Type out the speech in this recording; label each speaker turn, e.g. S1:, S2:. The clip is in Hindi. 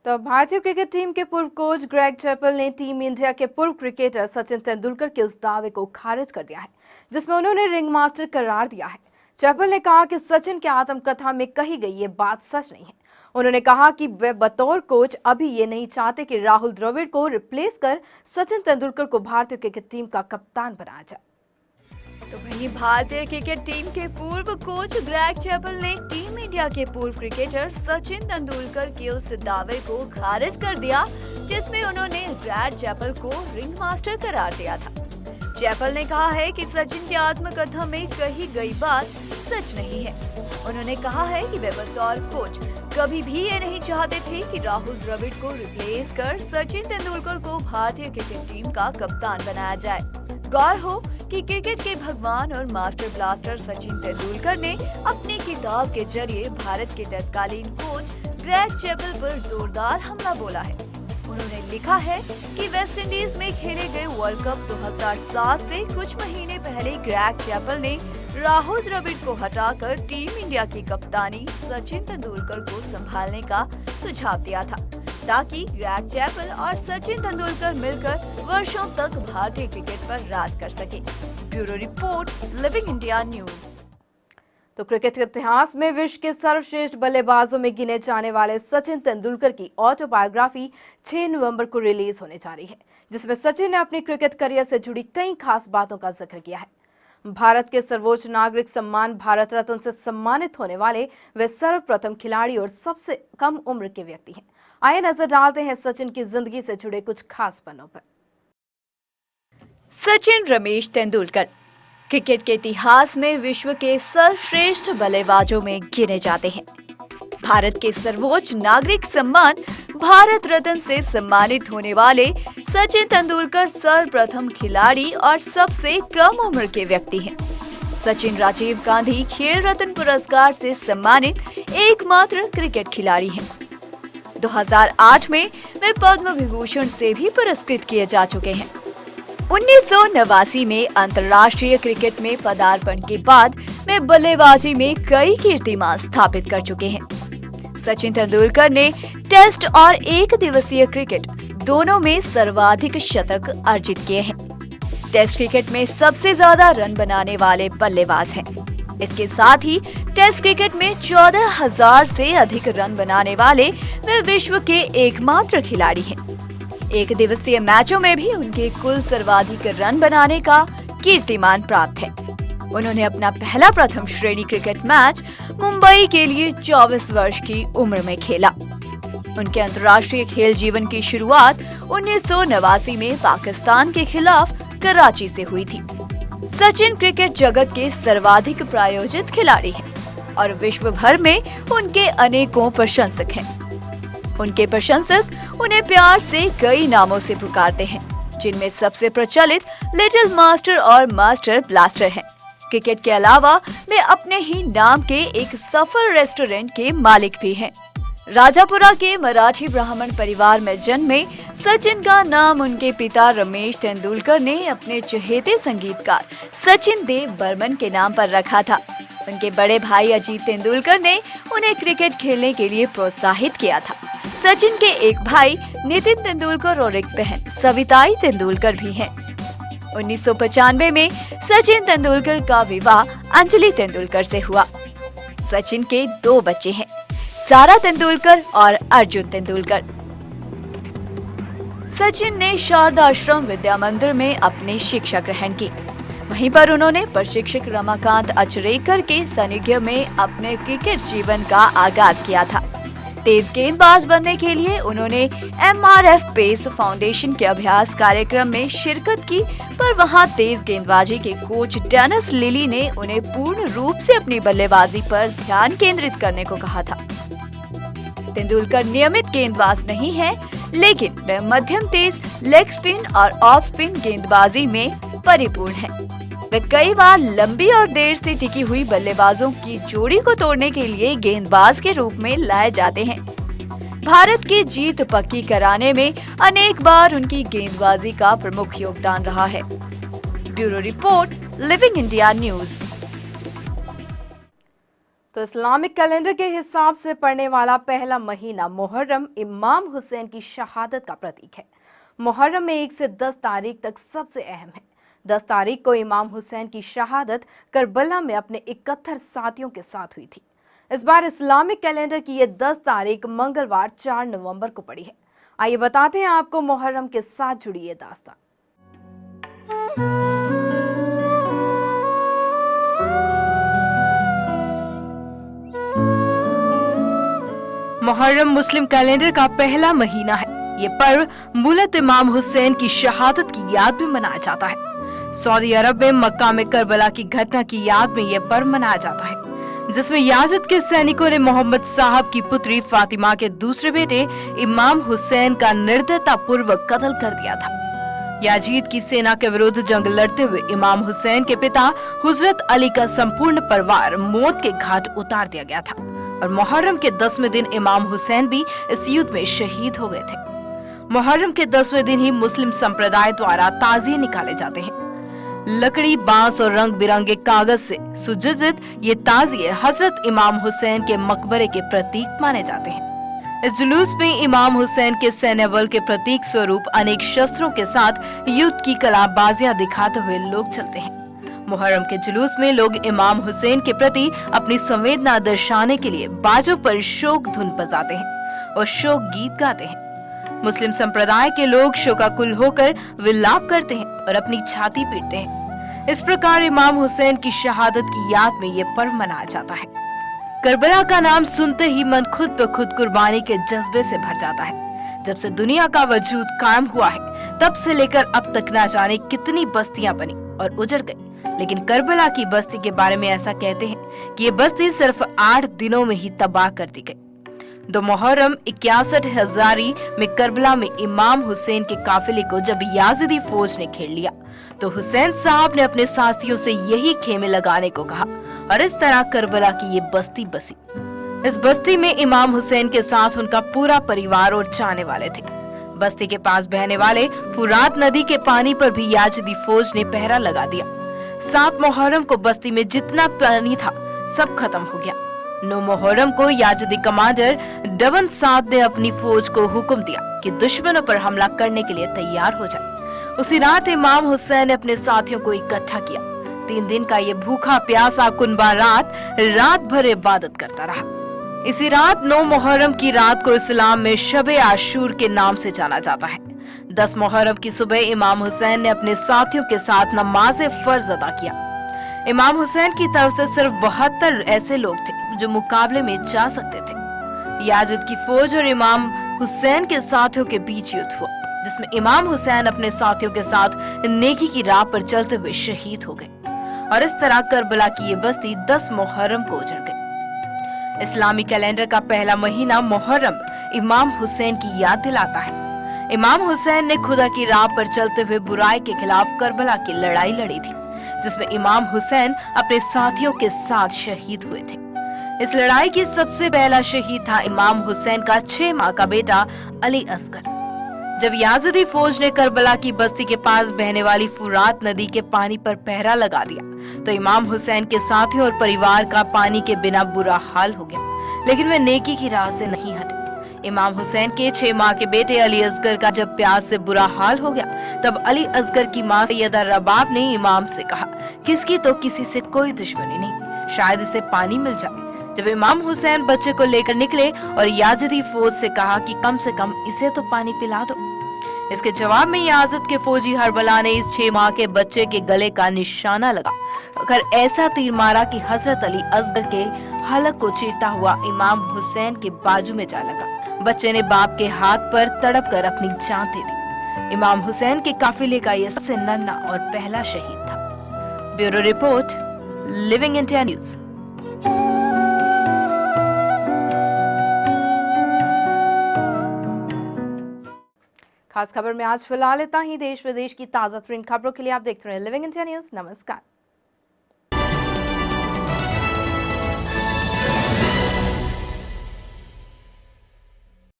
S1: तो भारतीय क्रिकेट टीम के पूर्व कोच ग्रेग चैपल ने टीम इंडिया के पूर्व क्रिकेटर सचिन तेंदुलकर के उस दावे को खारिज कर दिया है जिसमें उन्होंने रिंग मास्टर करार दिया है। चैपल ने कहा कि सचिन की आत्मकथा में कही गई ये बात सच नहीं है। उन्होंने कहा कि वे बतौर कोच अभी ये नहीं चाहते कि राहुल द्रविड़ को रिप्लेस कर सचिन तेंदुलकर को भारतीय क्रिकेट टीम का कप्तान बनाया जाए।
S2: तो वहीं भारतीय क्रिकेट टीम के पूर्व कोच ग्रेग चैपल ने टीम इंडिया के पूर्व क्रिकेटर सचिन तेंदुलकर के उस दावे को खारिज कर दिया जिसमें उन्होंने ग्रेग चैपल को रिंग मास्टर करार दिया था। चैपल ने कहा है कि सचिन की आत्मकथा में कही गई बात सच नहीं है। उन्होंने कहा है कि वे बतौर कोच कभी भी ये नहीं चाहते थे कि राहुल द्रविड़ को रिप्लेस कर सचिन तेंदुलकर को भारतीय क्रिकेट टीम का कप्तान बनाया जाए। गौर हो कि क्रिकेट के भगवान और मास्टर ब्लास्टर सचिन तेंदुलकर ने अपनी किताब के जरिए भारत के तत्कालीन कोच ग्रेग चैपल पर जोरदार हमला बोला है। उन्होंने लिखा है कि वेस्ट इंडीज में खेले गए वर्ल्ड कप 2007 से कुछ महीने पहले ग्रेग चैपल ने राहुल द्रविड़ को हटाकर टीम इंडिया की कप्तानी सचिन तेंदुलकर को संभालने का सुझाव दिया था ताकि ग्रेग चैपल और सचिन तेंदुलकर मिलकर वर्षों तक भारतीय क्रिकेट पर राज कर सके। Bureau report, living India news.
S1: तो क्रिकेट के इतिहास में विश्व के सर्वश्रेष्ठ बल्लेबाजों में गिने जाने वाले सचिन तेंदुलकर की ऑटोबायोग्राफी 6 नवंबर को रिलीज होने जा रही है, जिसमें सचिन ने अपनी क्रिकेट करियर से जुड़ी कई खास बातों का जिक्र किया है। भारत के सर्वोच्च नागरिक सम्मान भारत रत्न से सम्मानित होने वाले वे सर्वप्रथम खिलाड़ी और सबसे कम उम्र के व्यक्ति हैं। आइए नजर डालते हैं सचिन की जिंदगी से जुड़े कुछ खास पन्नों पर।
S2: सचिन रमेश तेंदुलकर क्रिकेट के इतिहास में विश्व के सर्वश्रेष्ठ बल्लेबाजों में गिने जाते हैं। भारत के सर्वोच्च नागरिक सम्मान भारत रत्न से सम्मानित होने वाले सचिन तेंदुलकर सर्वप्रथम खिलाड़ी और सबसे कम उम्र के व्यक्ति हैं। सचिन राजीव गांधी खेल रत्न पुरस्कार से सम्मानित एकमात्र क्रिकेट खिलाड़ी हैं। 2008 में वे पद्म विभूषण से भी पुरस्कृत किए जा चुके हैं। 1989 में अंतर्राष्ट्रीय क्रिकेट में पदार्पण के बाद वे बल्लेबाजी में कई कीर्तिमान स्थापित कर चुके हैं। सचिन तेंदुलकर ने टेस्ट और एक दिवसीय क्रिकेट दोनों में सर्वाधिक शतक अर्जित किए हैं। टेस्ट क्रिकेट में सबसे ज्यादा रन बनाने वाले बल्लेबाज हैं। इसके साथ ही टेस्ट क्रिकेट में 14,000 से अधिक रन बनाने वाले वे विश्व के एकमात्र खिलाड़ी हैं। एक दिवसीय मैचों में भी उनके कुल सर्वाधिक रन बनाने का कीर्तिमान प्राप्त है। उन्होंने अपना पहला प्रथम श्रेणी क्रिकेट मैच मुंबई के लिए 24 वर्ष की उम्र में खेला। उनके अंतर्राष्ट्रीय खेल जीवन की शुरुआत 1989 में पाकिस्तान के खिलाफ कराची से हुई थी। सचिन क्रिकेट जगत के सर्वाधिक प्रायोजित खिलाड़ी हैं और विश्व भर में उनके अनेकों प्रशंसक हैं। उनके प्रशंसक उन्हें प्यार से कई नामों से पुकारते हैं, जिनमें सबसे प्रचलित लिटिल मास्टर और मास्टर ब्लास्टर हैं। क्रिकेट के अलावा वे अपने ही नाम के एक सफल रेस्टोरेंट के मालिक भी हैं। राजापुरा के मराठी ब्राह्मण परिवार में जन्मे सचिन का नाम उनके पिता रमेश तेंदुलकर ने अपने चहेते संगीतकार सचिन देव बर्मन के नाम पर रखा था। उनके बड़े भाई अजीत तेंदुलकर ने उन्हें क्रिकेट खेलने के लिए प्रोत्साहित किया था। सचिन के एक भाई नितिन तेंदुलकर और एक बहन सविताई तेंदुलकर भी हैं। 1995 में सचिन तेंदुलकर का विवाह अंजलि तेंदुलकर से हुआ। सचिन के 2 बच्चे हैं, सारा तेंदुलकर और अर्जुन तेंदुलकर। सचिन ने शारदा आश्रम विद्या मंदिर में अपनी शिक्षा ग्रहण की। वहीं पर उन्होंने प्रशिक्षक रमाकांत अचरेकर के सानिध्य में अपने क्रिकेट जीवन का आगाज किया था। तेज गेंदबाज बनने के लिए उन्होंने MRF पेस फाउंडेशन के अभ्यास कार्यक्रम में शिरकत की, पर वहां तेज गेंदबाजी के कोच डेनिस लिली ने उन्हें पूर्ण रूप से अपनी बल्लेबाजी पर ध्यान केंद्रित करने को कहा था। तेंदुलकर नियमित गेंदबाज नहीं है, लेकिन वे मध्यम तेज लेग स्पिन और ऑफ स्पिन गेंदबाजी में परिपूर्ण हैं। वे कई बार लंबी और देर से टिकी हुई बल्लेबाजों की जोड़ी को तोड़ने के लिए गेंदबाज के रूप में लाए जाते हैं। भारत की जीत पक्की कराने में अनेक बार उनकी गेंदबाजी का प्रमुख योगदान रहा है। Bureau report, living India news.
S1: तो इस्लामिक कैलेंडर के हिसाब से पड़ने वाला पहला महीना मुहर्रम इमाम हुसैन की शहादत का प्रतीक है। मुहर्रम में 1 से 10 तारीख तक सबसे अहम है। 10 तारीख को इमाम हुसैन की शहादत करबला में अपने 71 साथियों के साथ हुई थी। इस बार इस्लामिक कैलेंडर की ये 10 तारीख मंगलवार 4 नवंबर को पड़ी है। आइए बताते हैं आपको मुहर्रम के साथ जुड़ी ये दास्तान। मुहर्रम मुस्लिम कैलेंडर का पहला महीना है। ये पर्व मूलत इमाम हुसैन की शहादत की याद में मनाया जाता है। सऊदी अरब में मक्का में करबला की घटना की याद में यह पर्व मनाया जाता है, जिसमें याजिद के सैनिकों ने मोहम्मद साहब की पुत्री फातिमा के दूसरे बेटे इमाम हुसैन का निर्दयता पूर्वक कत्ल कर दिया था। याजीद की सेना के विरुद्ध जंग लड़ते हुए इमाम हुसैन के पिता हुजरत अली का संपूर्ण परिवार मौत के घाट उतार दिया गया था और मुहर्रम के 10वें दिन इमाम हुसैन भी इस युद्ध में शहीद हो गए थे। मुहर्रम के 10वें दिन ही मुस्लिम संप्रदाय द्वारा ताजिए निकाले जाते हैं। लकड़ी, बांस और रंग बिरंगे कागज से सुसज्जित ये ताजिए हजरत इमाम हुसैन के मकबरे के प्रतीक माने जाते हैं। इस जुलूस में इमाम हुसैन के सैन्य बल के प्रतीक स्वरूप अनेक शस्त्रों के साथ युद्ध की कलाबाजियां दिखाते हुए लोग चलते हैं। मुहर्रम के जुलूस में लोग इमाम हुसैन के प्रति अपनी संवेदना दर्शाने के लिए बाजों पर शोक धुन बजाते हैं और शोक गीत गाते हैं। मुस्लिम संप्रदाय के लोग शोकाकुल होकर विलाप करते हैं और अपनी छाती पीटते हैं। इस प्रकार इमाम हुसैन की शहादत की याद में ये पर्व मनाया जाता है। करबला का नाम सुनते ही मन खुद ब खुद कुर्बानी के जज्बे से भर जाता है। जब से दुनिया का वजूद कायम हुआ है, तब से लेकर अब तक ना जाने कितनी बस्तियां बनी और उजड़ गई, लेकिन करबला की बस्ती के बारे में ऐसा कहते हैं कि ये बस्ती सिर्फ 8 दिनों में ही तबाह कर दी गई। 2 मुहर्रम 61 हजारी में करबला में इमाम हुसैन के काफिले को जब याजिदी फौज ने घेर लिया, तो हुसैन साहब ने अपने साथियों से यही खेमे लगाने को कहा और इस तरह करबला की ये बस्ती बसी। इस बस्ती में इमाम हुसैन के साथ उनका पूरा परिवार और चाहने वाले थे। बस्ती के पास बहने वाले फुरात नदी के पानी पर भी याजिदी फौज ने पहरा लगा दिया। 7 मुहर्रम को बस्ती में जितना पानी था सब खत्म हो गया। 9 मुहर्रम को याजिदी कमांडर डबन साद ने अपनी फौज को हुक्म दिया कि दुश्मनों पर हमला करने के लिए तैयार हो जाए। उसी रात इमाम हुसैन ने अपने साथियों को इकट्ठा किया। 3 दिन का ये भूखा प्यासा कुनबा रात भर इबादत करता रहा। इसी रात 9 मुहर्रम की रात को इस्लाम में शबे आशूर के नाम से जाना जाता है। 10 मुहर्रम की सुबह इमाम हुसैन ने अपने साथियों के साथ नमाज फर्ज अदा किया। इमाम हुसैन की तरफ से सिर्फ 72 ऐसे लोग थे जो मुकाबले में जा सकते थे। याजिद की फौज और इमाम हुसैन के साथियों के बीच युद्ध हुआ, जिसमें इमाम हुसैन अपने साथियों के साथ नेकी की राह पर चलते हुए शहीद हो गए और इस तरह करबला की ये बस्ती 10 मुहर्रम को उजड़ गई। इस्लामी कैलेंडर का पहला महीना मुहर्रम इमाम हुसैन की याद दिलाता है। इमाम हुसैन ने खुदा की राह पर चलते हुए बुराई के खिलाफ करबला की लड़ाई लड़ी थी, जिसमें इमाम हुसैन अपने साथियों के साथ शहीद हुए थे। इस लड़ाई की सबसे पहला शहीद था इमाम हुसैन का 6 माह का बेटा अली असगर। जब याजिदी फौज ने करबला की बस्ती के पास बहने वाली फुरात नदी के पानी पर पहरा लगा दिया, तो इमाम हुसैन के साथियों और परिवार का पानी के बिना बुरा हाल हो गया, लेकिन वे नेकी की राह से नहीं हटे। इमाम हुसैन के 6 माह के बेटे अली असगर का जब प्यास से बुरा हाल हो गया, तब अली असगर की मां सैयदा रबाब ने इमाम से कहा कि इसकी तो किसी से कोई दुश्मनी नहीं, शायद इसे पानी मिल जाए। जब इमाम हुसैन बच्चे को लेकर निकले और याजिदी फौज से कहा कि कम से कम इसे तो पानी पिला दो, इसके जवाब में याजिद के फौजी हरबला ने इस 6 माह के बच्चे के गले का निशाना लगा कर ऐसा तीर मारा कि हजरत अली असगर के हलक को चीरता हुआ इमाम हुसैन के बाजू में जा लगा। बच्चे ने बाप के हाथ पर तड़प कर अपनी जान दे दी। इमाम हुसैन के काफिले का यह सबसे नन्हा और पहला शहीद था। Bureau report, living India news. खास खबर में आज फिलहाल इतना ही। देश विदेश की ताजा तरीन खबरों के लिए आप देखते रहे लिविंग इंडिया न्यूज। नमस्कार।